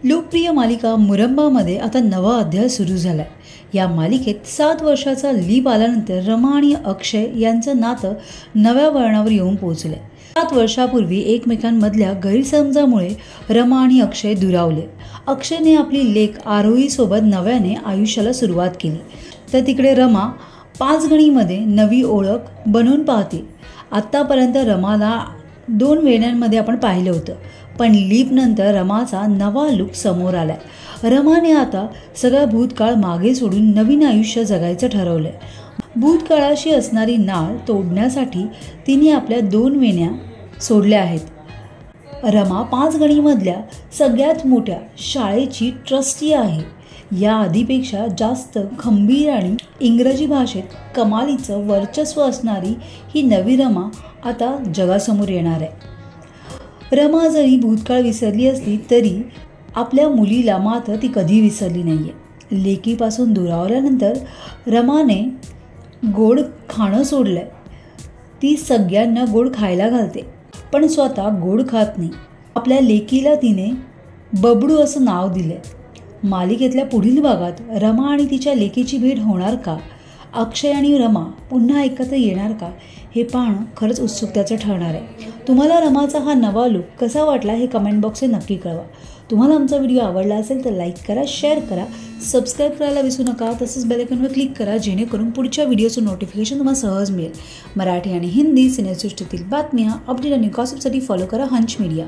लोकप्रिय मालिका मुरंबामध्ये आता नवा अध्याय सुरू झालाय। या मालिकेत 7 वर्षाचा लीप आल्यानंतर रमा आणि अक्षय यांचं नातं नव्या वळणावर येऊन पोहोचले। 7 वर्षापूर्वी एकमेकांमधल्या गैरसमजामुळे रमा आणि अक्षय दुरावले। अक्षयने आपली लेक आरोही सोबत नव्याने आयुष्याला सुरुवात केली, तर तिकडे रमा 5 गणीमध्ये नवी ओळख बनवून पाहते। आत्तापर्यंत रमाला 2 वेण्यांमध्ये आपण पाहिलं होतं, पण लीप नंतर रमाचा नवा लुक समोर आलाय। रमाने आता सगळा भूतकाळ मागे सोडून नवीन आयुष्य जगायचं ठरवलंय। भूतकाळाशी असणारी नाळ तोडण्यासाठी तिने आपल्या 2 वेण्या सोडल्या आहेत। रमा 5 गणीमधल्या सगळ्यात मोठ्या शाळेची ट्रस्टी आहे। या आधीपेक्षा जास्त खंबीर आणि इंग्रजी भाषेत कमालीचं वर्चस्व असणारी ही नवी रमा आता जगासमोर येणार आहे। रमा जरी भूतकाळ विसरली असली तरी आपल्या मुलीला मात्र ती कधी विसरली नाहीये। लेकीपासून दुरावल्यानंतर रमाने गोड खाणं सोडलंय। ती सगळ्यांना गोड खायला घालते, पण स्वतः गोड खात नाही। आपल्या लेकीला तिने बबडू असं नाव दिलंय। मालिकेतल्या पुढील भागात रमा आणि तिच्या लेकीची भेट होणार का? अक्षय आणि रमा पुन्हा एकत्र येणार का? हे पाहणं खरंच उत्सुकतेचं ठरणार आहे। तुम्हाला रमाचा हा नवा लुक कसा वाटला हे कमेंट बॉक्समध्ये नक्की कळवा। तुम्हाला आमचा व्हिडिओ आवडला असेल तर लाईक करा, शेअर करा, सबस्क्राईब करायला विसरू नका। तसंच बेल आयकॉनवर क्लिक करा, जेणेकरून पुढच्या व्हिडिओचं नोटिफिकेशन तुम्हाला सहज मिळेल। मराठी आणि हिंदी सिनेसृष्टीतील बातम्या, अपडेट आणि गॉसिपसाठी फॉलो करा हंच मीडिया।